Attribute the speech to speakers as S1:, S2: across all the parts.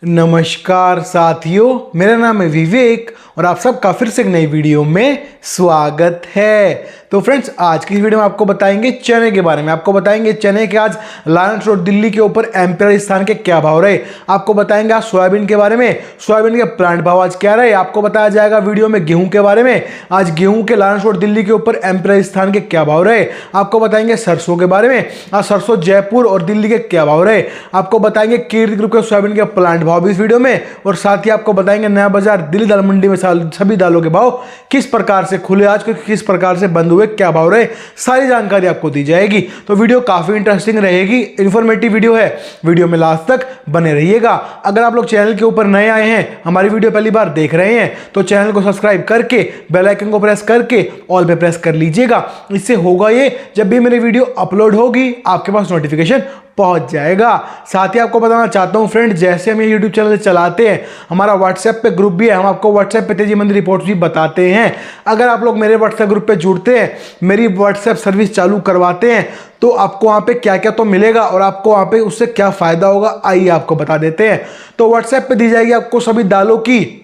S1: नमस्कार साथियों, मेरा नाम है विवेक और आप सबका फिर से एक नई वीडियो में स्वागत है। तो फ्रेंड्स, आज की वीडियो में आपको बताएंगे चने के बारे में। आपको बताएंगे चने के आज लायंस रोड दिल्ली के ऊपर एम्पायर स्थान के क्या भाव रहे। आपको बताएंगे आज सोयाबीन के बारे में, सोयाबीन के प्लांट भाव आज क्या रहे। आपको बताया जाएगा वीडियो में गेहूं के बारे में, आज गेहूं के लायंस रोड दिल्ली के ऊपर एम्पायर स्थान के क्या भाव रहे। आपको बताएंगे सरसों के बारे में, आज सरसों जयपुर और दिल्ली के क्या भाव रहे। आपको बताएंगे कीर्ति ग्रुप के सोयाबीन के प्लांट भाव भी इस वीडियो में, और साथ ही आपको बताएंगे नया बाजार दिल्ली दाल मंडी में सभी दालों के भाव किस प्रकार से खुले आज, किस प्रकार से बंद हुए, क्या भाव रहे, सारी जानकारी आपको दी जाएगी। तो वीडियो काफी इंटरेस्टिंग रहेगी, इंफॉर्मेटिव वीडियो है, वीडियो में लास्ट तक बने रहिएगा। अगर आप लोग चैनल के ऊपर नए आए हैं, हमारी वीडियो पहली बार देख रहे हैं, तो चैनल को सब्सक्राइब करके बेल आइकन को प्रेस करके ऑल पे प्रेस कर लीजिएगा। इससे होगा ये, जब भी मेरी वीडियो अपलोड होगी आपके पास नोटिफिकेशन पहुंच जाएगा। साथ ही आपको बताना चाहता हूं फ्रेंड, जैसे हम ये यूट्यूब चैनल चलाते हैं, हमारा व्हाट्सएप पे ग्रुप भी है, हम आपको व्हाट्सएप पे तेजी मंदी रिपोर्ट भी बताते हैं। अगर आप लोग मेरे व्हाट्सएप ग्रुप पे जुड़ते हैं, मेरी व्हाट्सएप सर्विस चालू करवाते हैं, तो आपको वहां पे क्या क्या तो मिलेगा और आपको वहां पे उससे क्या फायदा होगा, आइए आपको बता देते हैं। तो व्हाट्सएप पे दी जाएगी आपको सभी दालों की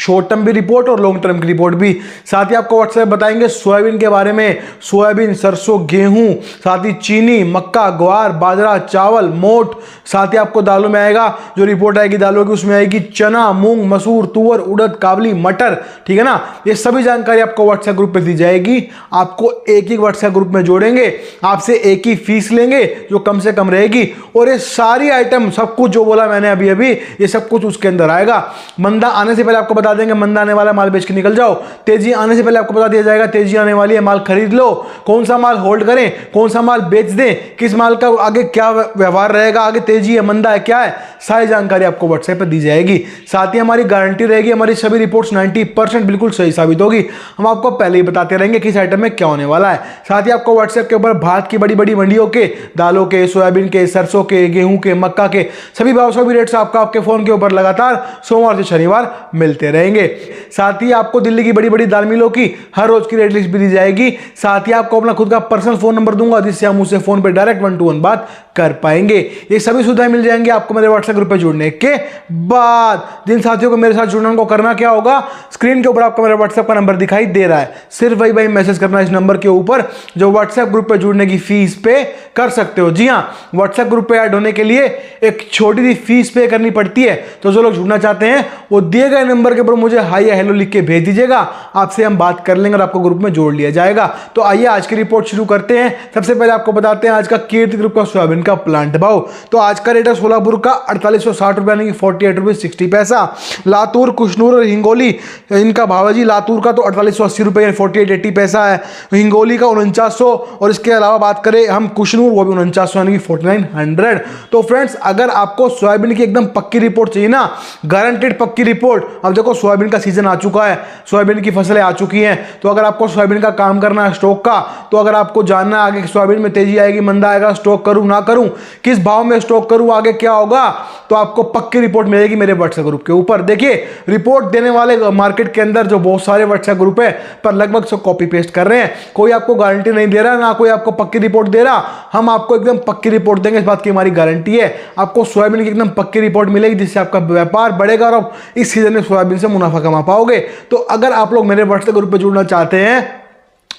S1: शॉर्ट टर्म भी रिपोर्ट और लॉन्ग टर्म की रिपोर्ट भी। साथ ही आपको व्हाट्सएप बताएंगे सोयाबीन के बारे में, सोयाबीन, सरसों, गेहूं, साथ ही चीनी, मक्का, ग्वार, बाजरा, चावल, मोट। साथ ही आपको दालों में आएगा, जो रिपोर्ट आएगी दालों की, उसमें आएगी चना, मूंग, मसूर, तुअर, उड़द, काबली, मटर, ठीक है ना। ये सभी जानकारी आपको व्हाट्सएप ग्रुप पे दी जाएगी। आपको एक ही व्हाट्सएप ग्रुप में जोड़ेंगे, आपसे एक ही फीस लेंगे जो कम से कम रहेगी, और ये सारी आइटम सब कुछ जो बोला मैंने अभी अभी, ये सब कुछ उसके अंदर आएगा। मंदा आने से पहले आपको बता देंगे मंदा आने वाला, माल बेच के निकल जाओ। तेजी आने से पहले आपको बता दिया जाएगा तेजी आने वाली है, माल खरीद लो। कौन सा माल होल्ड करें, कौन सा माल बेच दें, किस माल का आगे क्या व्यवहार रहेगा, आगे तेजी है, मंदा है, क्या है, सारी जानकारी आपको व्हाट्सएप पर दी जाएगी। साथ ही हमारी गारंटी रहेगी, हमारी सभी रिपोर्ट्स 90% बिल्कुल सही साबित होगी। हम आपको पहले ही बताते रहेंगे किस आइटम में क्या होने वाला है। साथ ही आपको व्हाट्सएप के ऊपर भारत की बड़ी बड़ी मंडियों के, दालों के, सोयाबीन के, सरसों के, गेहूं के, मक्का के सभी भाव, सभी रेट्स आपके फोन के ऊपर लगातार सोमवार से शनिवार मिलते रहेंगे। साथ ही आपको दिल्ली की बड़ी बड़ी दाल मिलों की हर रोज की रेट लिस्ट भी दी जाएगी। साथ ही आपको अपना खुद का पर्सनल फोन नंबर दूंगा, जिससे हम उससे फोन पे डायरेक्ट 1 to 1 बात कर पाएंगे। ये सभी सुविधाएं मिल जाएंगी आपको मेरे व्हाट्सएप ग्रुप पे जुड़ने के बाद। जिन साथियों को मेरे साथ जुड़ने को करना क्या होगा, स्क्रीन के ऊपर आपको मेरा व्हाट्सएप का नंबर दिखाई दे रहा है, सिर्फ वही मैसेज करना इस नंबर के ऊपर, जो व्हाट्सएप ग्रुप पे जुड़ने की फीस पे कर सकते हो। जी हाँ, व्हाट्सएप ग्रुप पे ऐड होने के लिए एक छोटी सी फीस पे करनी पड़ती है। तो जो लोग जुड़ना चाहते हैं वो दिए गए नंबर के ऊपर मुझे हाई या हेलो लिख के भेज दीजिएगा, आपसे हम बात कर लेंगे और आपको ग्रुप में जोड़ लिया जाएगा। तो आइए आज की रिपोर्ट शुरू करते हैं। सबसे पहले आपको बताते हैं आज का कीर्ति ग्रुप का सोयाबीन का प्लांट भाव। तो आज का रेट है सोलापुर का 4860 रुपए, यानी कि 48 रुपए 60 पैसा। लातूर, कुशनूर और हिंगोली, इनका भाव है जी, लातूर का तो 4880 रुपए यानी 4880 पैसा है, हिंगोली का 4900, और इसके अलावा बात करें हम कुशनूर, वो भी 4900 यानी कि 4900। तो फ्रेंड्स, अगर आपको सोयाबीन की एकदम पक्की रिपोर्ट चाहिए ना, गारंटेड पक्की रिपोर्ट, अब देखो सोयाबीन का सीजन आ चुका है, सोयाबीन की फसलें आ चुकी हैं, तो अगर आपको सोयाबीन का काम करना है स्टॉक का, तो अगर आपको जानना है आगे सोयाबीन में तेजी आएगी, मंदा आएगा, स्टॉक करूं ना करूं, किस भाव में स्टॉक करूं, आगे क्या होगा, तो आपको पक्की रिपोर्ट मिलेगी मेरे व्हाट्सएप ग्रुप के ऊपर। देखिए, रिपोर्ट देने वाले मार्केट के अंदर जो बहुत सारे व्हाट्सएप ग्रुप है, पर लगभग सब कॉपी पेस्ट कर रहे हैं। कोई आपको गारंटी नहीं दे रहा, ना कोई आपको पक्की रिपोर्ट दे रहा। हम आपको एकदम पक्की रिपोर्ट देंगे, इस बात की हमारी गारंटी है। आपको सोयाबीन की एकदम पक्की रिपोर्ट मिलेगी, जिससे आपका व्यापार बढ़ेगा और आप इस सीजन में सोयाबीन से मुनाफा कमा पाओगे। तो अगर आप लोग मेरे व्हाट्सएप ग्रुप पे जुड़ना चाहते हैं,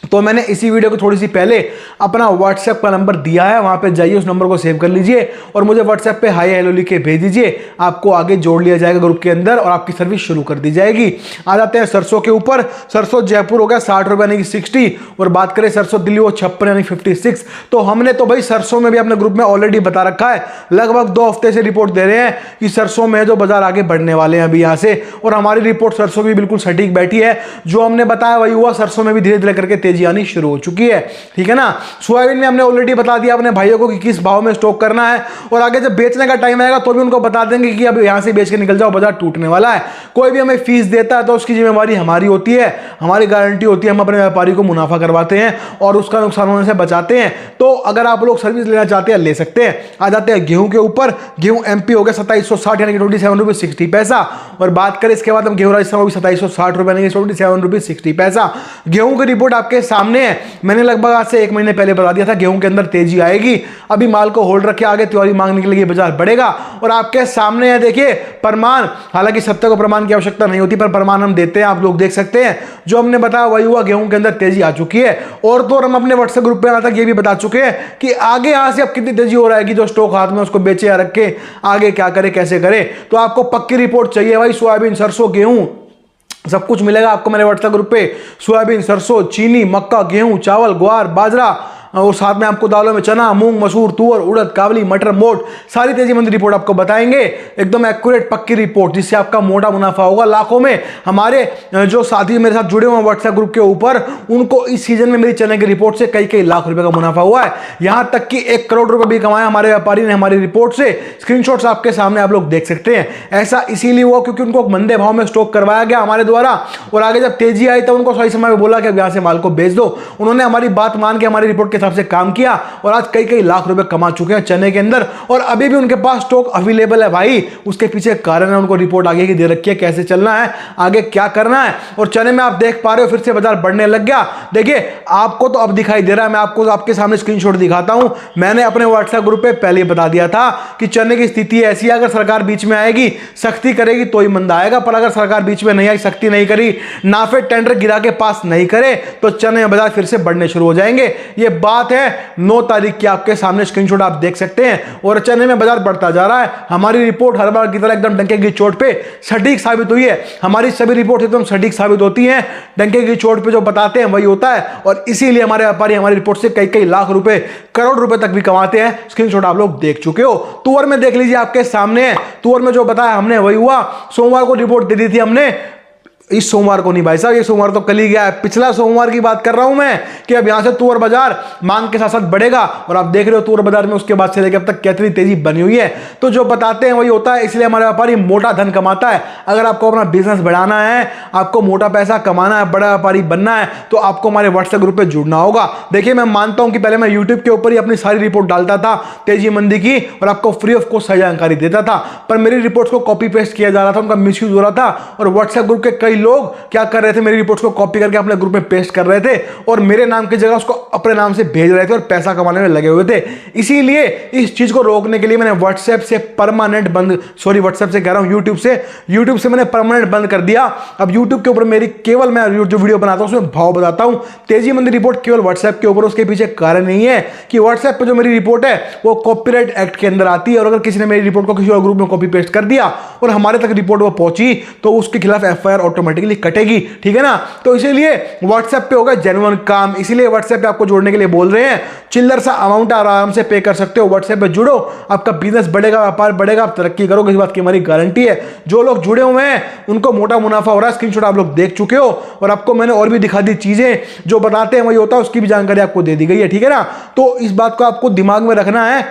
S1: तो मैंने इसी वीडियो को थोड़ी सी पहले अपना व्हाट्सएप का नंबर दिया है, वहां पे जाइए, उस नंबर को सेव कर लीजिए और मुझे व्हाट्सएप पे हाई हेलो लिख के भेज दीजिए। आपको आगे जोड़ लिया जाएगा ग्रुप के अंदर और आपकी सर्विस शुरू कर दी जाएगी। आ जाते हैं सरसों के ऊपर। सरसों जयपुर हो गया 60 रुपए यानी कि 60, और बात करें सरसों दिल्ली वो 56 यानी 56। तो हमने तो भाई सरसों में भी अपने ग्रुप में ऑलरेडी बता रखा है, लगभग 2 हफ्ते से रिपोर्ट दे रहे हैं कि सरसों में जो बाजार आगे बढ़ने वाले हैं अभी यहाँ से, और हमारी रिपोर्ट सरसों की बिल्कुल सटीक बैठी है। जो हमने बताया वही हुआ, सरसों में भी धीरे धीरे करके तेजी आनी शुरू हो चुकी है, ठीक है ना। सोयाबीन में हमने ऑलरेडी बता दिया अपने भाइयों को कि किस भाव में स्टॉक करना है, और आगे जब बेचने का टाइम आएगा तो भी उनको बता देंगे कि अब यहां से बेच के निकल जाओ, बाजार टूटने वाला है। कोई भी हमें फीस देता है तो उसकी जिम्मेवारी हमारी होती है, हमारी गारंटी होती है, हम अपने व्यापारी को मुनाफा करवाते हैं और उसका नुकसान होने से बचाते हैं। तो अगर आप लोग सर्विस लेना चाहते हैं ले सकते हैं। आ जाते हैं गेहूं के ऊपर। गेहूं एमपी हो गया 2760 यानी कि 27 रुपए 60 पैसा, और बात करें इसके बाद हम गेहूं राजस्थान 2760 रुपए यानी कि 27 रुपए 60 पैसा। गेहूं की रिपोर्ट आपके आपके सामने है। मैंने लगभग आज से 1 महीने पहले बता दिया था गेहूं के अंदर तेजी आएगी। अभी माल को होल्ड रखे, आगे त्योहारी मांग निकलेगी, बाजार बढ़ेगा। और आपके सामने है देखिए प्रमाण, हालांकि सब तक प्रमाण की आवश्यकता नहीं होती, पर प्रमाण हम देते हैं, आप लोग देख सकते हैं। जो हमने बताया वही हुआ, गेहूं के अंदर तेजी आ चुकी है। और तो हम अपने व्हाट्सएप ग्रुप पे आना तक ये भी बता चुके हैं कि आगे यहां से अब कितनी तेजी हो रहा है कि जो स्टॉक हाथ में उसको बेचे या रखे, आगे क्या करे कैसे करे। तो आपको पक्की रिपोर्ट चाहिए भाई, सोयाबीन, सरसों, गेहूं सब कुछ मिलेगा आपको मेरे व्हाट्सएप ग्रुप पे। सोयाबीन, सरसों, चीनी, मक्का, गेहूं, चावल, ग्वार, बाजरा, और साथ में आपको दालों में चना, मूंग, मसूर, तुअर, उड़द, काबली, मटर, मोट, सारी तेजी मंदी रिपोर्ट आपको बताएंगे। एकदम एक्यूरेट पक्की रिपोर्ट, जिससे आपका मोटा मुनाफा होगा लाखों में। हमारे जो साथी मेरे साथ जुड़े हुए हैं व्हाट्सएप ग्रुप के ऊपर, उनको इस सीजन में मेरी चने की रिपोर्ट से कई कई लाख रुपए का मुनाफा हुआ है। यहां तक कि 1 करोड़ रुपए भी कमाया हमारे व्यापारी ने हमारी रिपोर्ट से। स्क्रीनशॉट्स आपके सामने आप लोग देख सकते हैं। ऐसा इसीलिए हुआ क्योंकि उनको मंदे भाव में स्टॉक करवाया गया हमारे द्वारा, और आगे जब तेजी आई तो उनको सही समय में बोला कि अब यहां से माल को बेच दो। उन्होंने हमारी बात मान के हमारी रिपोर्ट के हिसाब से काम किया, और आज कई कई लाख रुपए कमा चुके हैं चने के अंदर। और अभी भी उनके पास स्टॉक अवेलेबल है भाई। उसके पीछे कारण है, उनको रिपोर्ट आगे की दे रखी है, कैसे चलना है, आगे क्या करना है। और चने में आप देख पा रहे हो फिर से बाजार बढ़ने लग गया। देखिए आपको तो अब दिखाई दे रहा है, मैं आपको आपके सामने स्क्रीनशॉट दिखाता हूं। मैंने अपने व्हाट्सएप ग्रुप पे पहले ही बता दिया था कि चने की स्थिति ऐसी है, अगर सरकार बीच में आएगी, सख्ती करेगी तो ही मंदा आएगा। पर अगर सरकार बीच में नहीं आई, सख्ती नहीं करी, नाफे टेंडर गिरा के पास नहीं करे, तो चने बाजार फिर से बढ़ने शुरू हो जाएंगे। ये बात है 9 तारीख की, आपके सामने स्क्रीनशॉट आप देख सकते हैं। और चने में बाजार बढ़ता जा रहा है। हमारी रिपोर्ट हर बार की तरह एकदम डंके की चोट पे सटीक साबित हुई है। हमारी सभी रिपोर्ट एकदम सटीक साबित होती हैं। डंके की चोट पे जो बताते हैं वही होता है, और इसीलिए हमारे व्यापारी हमारी रिपोर्ट से कई कई लाख रुपए, करोड़ रुपए तक भी कमाते हैं। स्क्रीनशॉट आप लोग देख चुके हो। तुअर में देख लीजिए, आपके सामने है। तुअर में जो बताया हमने वही हुआ। सोमवार को रिपोर्ट दे दी थी हमने, इस सोमवार को नहीं भाई साहब, ये सोमवार तो कल ही गया है। पिछला सोमवार की बात कर रहा हूं मैं कि अब यहां से तुअर बाजार मांग के साथ साथ बढ़ेगा। और आप देख रहे हो तुअर बाजार में उसके बाद से लेकर अब तक कितनी तेजी बनी हुई है। तो जो बताते हैं वही होता है, इसलिए हमारा व्यापारी मोटा धन कमाता है। अगर आपको अपना बिजनेस बढ़ाना है, आपको मोटा पैसा कमाना है, बड़ा व्यापारी बनना है, तो आपको हमारे व्हाट्सएप ग्रुप पर जुड़ना होगा। देखिए मैं मानता हूं कि पहले मैं यूट्यूब के ऊपर ही अपनी सारी रिपोर्ट डालता था तेजी मंदी की, और आपको फ्री ऑफ कॉस्ट सही जानकारी देता था। पर मेरी रिपोर्ट को कॉपी पेस्ट किया जा रहा था, उनका मिसयूज हो रहा था। और व्हाट्सएप ग्रुप के कई लोग क्या कर रहे थे, मेरी रिपोर्ट्स को कॉपी करके अपने ग्रुप में पेस्ट कर रहे थे, और मेरे नाम की जगह उसको अपने नाम से भेज रहे थे, और पैसा कमाने में लगे हुए थे। इसीलिए इस चीज को रोकने के लिए मैंने व्हाट्सएप से परमानेंट बंद, सॉरी व्हाट्सएप से कह रहा हूं, यूट्यूब से मैंने परमानेंट बंद कर दिया। अब यूट्यूब के ऊपर मेरी केवल मैं जो वीडियो बनाता हूं उसमें भाव बताता हूं। तेजी मंदी रिपोर्ट केवल व्हाट्सएप के ऊपर, उसके पीछे कारण नहीं है कि व्हाट्सएप पे जो मेरी रिपोर्ट है वो कॉपीराइट एक्ट के अंदर आती है, और अगर किसी ने मेरी रिपोर्ट को किसी और ग्रुप में कॉपी पेस्ट कर दिया और हमारे तक रिपोर्ट वो पहुंची, तो उसके खिलाफ एफआईआर ऑटोमेटिकली कटेगी। ठीक है ना। तो इसीलिए व्हाट्सएप पे होगा जेन्युइन काम, इसीलिए व्हाट्सएप पे आपको जोड़ने के लिए बोल रहे हैं। चिल्लर सा अमाउंट आराम से पे कर सकते हो, व्हाट्सएप पे जुड़ो, आपका बिजनेस बढ़ेगा, व्यापार बढ़ेगा, आप तरक्की करोगे, इस बात की हमारी गारंटी है। जो लोग जुड़े हुए हैं उनको मोटा मुनाफा हो रहा है, स्क्रीनशॉट आप लोग देख चुके हो। और आपको मैंने और भी दिखा दी चीजें, जो बताते हैं वही होता है, उसकी भी जानकारी आपको दे दी गई है। ठीक है ना। तो इस बात को आपको दिमाग में रखना है।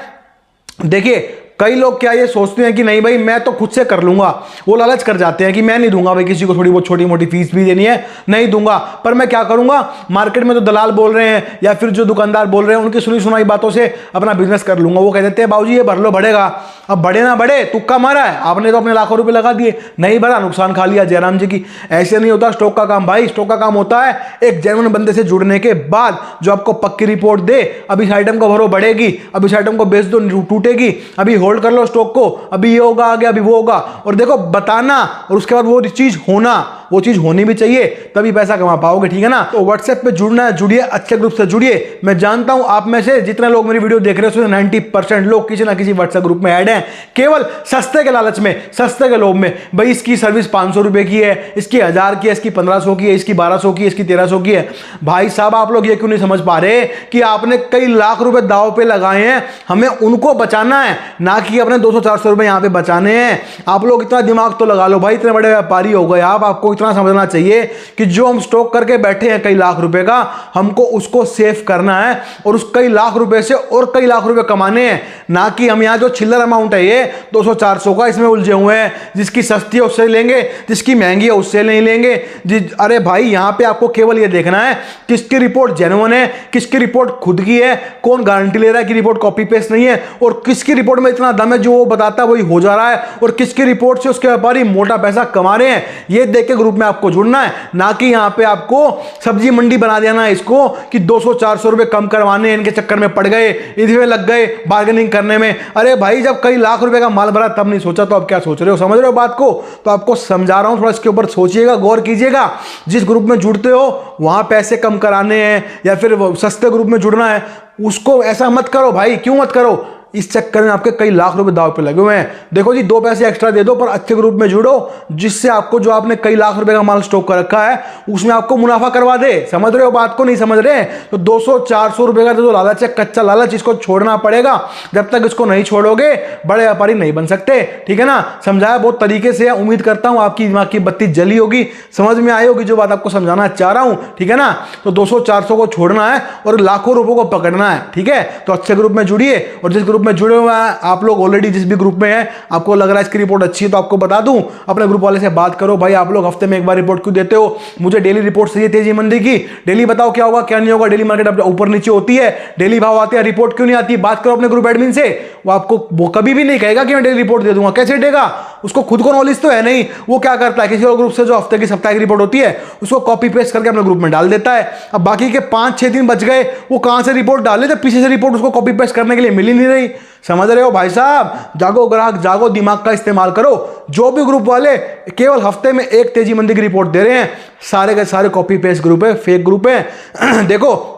S1: देखिए कई लोग क्या ये सोचते हैं कि नहीं भाई मैं तो खुद से कर लूंगा, वो लालच कर जाते हैं कि मैं नहीं दूंगा भाई, किसी को थोड़ी बहुत छोटी मोटी फीस भी देनी है, नहीं दूंगा। पर मैं क्या करूंगा, मार्केट में तो दलाल बोल रहे हैं या फिर जो दुकानदार बोल रहे हैं, उनकी सुनी सुनाई बातों से अपना बिजनेस कर लूंगा। वो कह देते हैं बाबूजी ये भर लो, बढ़ेगा। अब बढ़े ना बढ़े, तुक्का मारा है आपने, तो अपने लाखों रुपए लगा दिए, नहीं भरा, नुकसान खा लिया जयराम जी की। ऐसे नहीं होता स्टॉक का काम भाई। स्टॉक का काम होता है एक जेन्युइन बंदे से जुड़ने के बाद, जो आपको पक्की रिपोर्ट दे, अब इस आइटम को भरो बढ़ेगी, अब इस आइटम को बेच दो टूटेगी, अभी होल्ड कर लो स्टॉक को, अभी ये होगा आगे, अभी वो होगा। और देखो बताना, और उसके बाद वो चीज होना, वो चीज होनी भी चाहिए, तभी पैसा कमा पाओगे। ठीक है ना। तो व्हाट्सएप पे जुड़ना है, जुड़िए, अच्छे ग्रुप से जुड़िए। मैं जानता हूं आप में से जितने लोग मेरी वीडियो देख रहे हो 90% लोग किसी ना किसी व्हाट्सएप ग्रुप में ऐड हैं, केवल सस्ते के लालच में, सस्ते के लोभ में। भाई इसकी सर्विस 500 रुपए की है, इसकी 1000 की है, इसकी 1500 की है, इसकी 1200 की है, इसकी 1300 की है। भाई साहब आप लोग ये क्यों नहीं समझ पा रहे कि आपने कई लाख रुपए दाव पे लगाए हैं, हमें उनको बचाना है, ना कि अपने 200-400 रुपए यहां पे बचाने हैं। आप लोग इतना दिमाग तो लगा लो भाई, इतने बड़े व्यापारी हो गए आप, आपको इतना समझना चाहिए कि जो हम स्टॉक करके बैठे हैं कई लाख रुपए का, हमको उसको सेव करना है, और उस कई लाख रुपए से और कई लाख रुपए कमाने हैं। ना कि हम यहां जो चिल्लर अमाउंट है ये 200-400 का, इसमें उलझे हुए हैं। जिसकी सस्ती है उससे लेंगे, जिसकी महंगी है उससे नहीं लेंगे। अरे भाई यहां पे आपको केवल ये देखना है किसकी रिपोर्ट जेन्युइन है, किसकी रिपोर्ट खुद की है, कौन गारंटी ले रहा है कि रिपोर्ट कॉपी पेस्ट नहीं है, और किसकी रिपोर्ट में इतना दम है जो वो बताता है वही हो जा रहा है, और किसकी रिपोर्ट से उसके व्यापारी मोटा पैसा कमा रहे हैं। ये देख के ग्रुप ग्रुप में आपको जुड़ना है, ना कि यहाँ पे आपको सब्जी मंडी बना देना है इसको कि 200-400 रुपए कम करवाने, इनके चक्कर में पड़ गए, इसमें लग गए बार्गेनिंग करने में। अरे भाई जब कई लाख रुपए का माल भरा तब नहीं सोचा तो अब क्या सोच रहे हो? समझ रहे हो बात को? तो आपको समझा रहा हूं, थोड़ा इसके ऊपर सोचिएगा, गौर कीजिएगा। जिस ग्रुप में जुड़ते हो वहां पैसे कम कराने हैं या फिर सस्ते ग्रुप में जुड़ना है, उसको ऐसा मत करो भाई। क्यों मत करो? इस चक्कर में आपके कई लाख रुपए दाव पे लगे हुए हैं। देखो जी, 2 पैसे एक्स्ट्रा दे दो पर अच्छे ग्रुप में जुड़ो, जिससे आपको जो आपने कई लाख रुपए का माल स्टॉक कर रखा है उसमें आपको मुनाफा करवा दे। समझ रहे हो बात को? नहीं समझ रहे? तो 200-400 रुपए का जो लालच है, कच्चा लालच, इसको छोड़ना पड़ेगा। जब तक इसको नहीं छोड़ोगे बड़े व्यापारी नहीं बन सकते। ठीक है ना? समझाया बहुत तरीके से। उम्मीद करता हूं आपकी दिमाग की बत्ती जली होगी, समझ में आई होगी जो बात आपको समझाना चाह रहा हूं। ठीक है ना? तो 200-400 को छोड़ना है और लाखों रुपयों को पकड़ना है। ठीक है? तो अच्छे ग्रुप में जुड़िए, और जिस ग्रुप में जुड़े हुए हैं आप लोग ऑलरेडी, जिस भी ग्रुप में है, आपको लग रहा है इसकी रिपोर्ट अच्छी है तो आपको बता दूं, अपने ग्रुप वाले से बात करो। भाई आप लोग हफ्ते में एक बार रिपोर्ट क्यों देते हो? मुझे डेली रिपोर्ट चाहिए तेजी मंदी की। डेली बताओ क्या होगा क्या नहीं होगा। डेली मार्केट ऊपर नीचे होती है, डेली भाव आते हैं, रिपोर्ट क्यों नहीं आती? बात करो अपने ग्रुप एडमिन से, वो आपको वो कभी भी नहीं कहेगा कि मैं डेली रिपोर्ट दे दूंगा। कैसे देगा? उसको खुद को नॉलेज तो है नहीं। वो क्या करता है, किसी और ग्रुप से जो हफ्ते की सप्ताह की रिपोर्ट होती है उसको कॉपी पेस्ट करके अपने ग्रुप में डाल देता है। अब बाकी के 5-6 दिन बच गए, वो कहां से रिपोर्ट डाले जब पीछे से रिपोर्ट उसको कॉपी पेस्ट करने के लिए मिल ही नहीं रही। समझ रहे हो भाई साहब? जागो ग्राहक जागो, दिमाग का इस्तेमाल करो। जो भी ग्रुप वाले केवल हफ्ते में एक तेजी मंदी की रिपोर्ट दे रहे हैं, सारे के सारे कॉपी पेस्ट ग्रुप है, फेक ग्रुप है। देखो,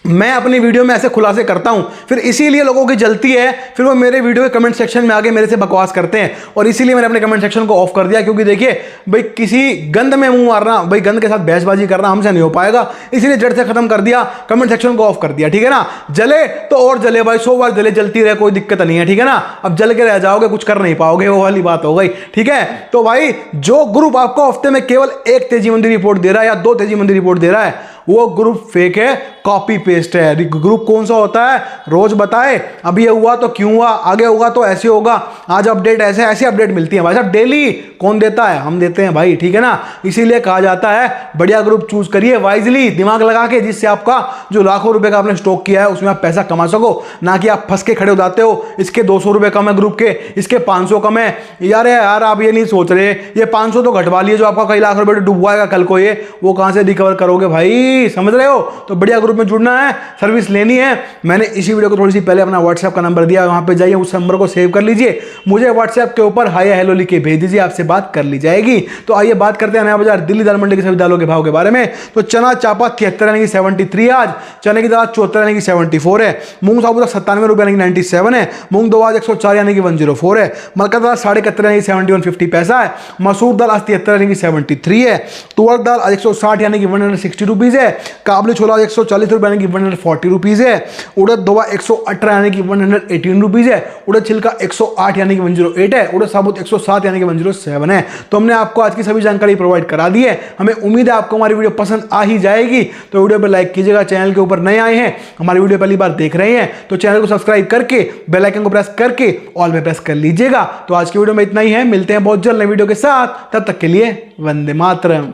S1: मैं अपनी वीडियो में ऐसे खुलासे करता हूं, फिर इसीलिए लोगों की जलती है, फिर वो मेरे वीडियो के कमेंट सेक्शन में आके मेरे से बकवास करते हैं, और इसीलिए मैंने अपने कमेंट सेक्शन को ऑफ कर दिया। क्योंकि देखिए भाई, किसी गंद में मुंह मारना, भाई गंद के साथ बहसबाजी करना हमसे नहीं हो पाएगा, इसलिए जड़ से खत्म कर दिया, कमेंट सेक्शन को ऑफ कर दिया। ठीक है ना? जले तो और जले भाई, 100 बार जले, जलती रहे, कोई दिक्कत नहीं है। ठीक है ना? अब जल के रह जाओगे, कुछ कर नहीं पाओगे, वो वाली बात हो गई। ठीक है? तो भाई जो ग्रुप आपको हफ्ते में केवल एक तेजी मंदी रिपोर्ट दे रहा है या 2 तेजी मंदी रिपोर्ट दे रहा है, वो ग्रुप फेक है, कॉपी पेस्ट है। ग्रुप कौन सा होता है? रोज बताए, अभी ये हुआ तो क्यों हुआ, आगे होगा तो ऐसे होगा, आज अपडेट ऐसे ऐसे अपडेट मिलती है भाई साहब डेली। कौन देता है? हम देते हैं भाई। ठीक है ना? इसीलिए कहा जाता है बढ़िया ग्रुप चूज करिए वाइजली, दिमाग लगा के, जिससे आपका जो लाखों रुपए का आपने स्टॉक किया है उसमें आप पैसा कमा सको, ना कि आप फंस के खड़े हो जाते हो। इसके 200 रुपए कम है ग्रुप के, इसके 500 कम है। यार आप ये नहीं सोच रहे, ये 500 तो घटवा लिए, जो आपका कई लाख रुपए डुबवाएगा कल को, ये वो कहां से रिकवर करोगे भाई? समझ रहे हो? तो बढ़िया ग्रुप में जुड़ना है, सर्विस लेनी है। मैंने इसी वीडियो को थोड़ी सी पहले अपना व्हाट्सएप का नंबर दिया, वहां पे जाइए, उस नंबर को सेव कर लीजिए, मुझे व्हाट्सएप के ऊपर हाय हेलो लिख के भेज दीजिए, आपसे बात कर ली जाएगी। तो आइए बात करते हैं नया बाजार दिल्ली दाल मंडी के सभी दालों के भाव के बारे में। तो चना चापा 73 यानी कि 73 आज, चने की दाल 74 यानी कि 74 है, मूंग साबुत 97 रुपए यानी कि 97 है, मूंग दो आज 104 यानी कि 104 है, मलका दाल 71 यानी कि 71.50 पैसा है, मसूर दाल आज 73 यानी कि 73 है, तुअर दाल आज 160 यानी कि 160 रुपीज है, काबली छोला 140 रुपए यानी कि 140 रुपीज है, उड़द दोवा 118 यानी कि 118 रुपीज है, उड़द छिलका 108 यानी कि 108 है, उड़द साबुत 107 यानी कि 107 है। तो हमने आपको आज की सभी जानकारी प्रोवाइड करा दी है। हमें उम्मीद है आपको हमारी वीडियो पसंद आ ही जाएगी। तो वीडियो पे लाइक कीजिएगा, चैनल के ऊपर नए आए हैं, हमारी वीडियो पहली बार देख रहे हैं तो चैनल को सब्सक्राइब करके बेल आइकन को प्रेस करके ऑल पे प्रेस कर लीजिएगा। तो आज की वीडियो में इतना ही है, मिलते हैं बहुत जल्द नई वीडियो के साथ, तब तक के लिए वंदे मातरम।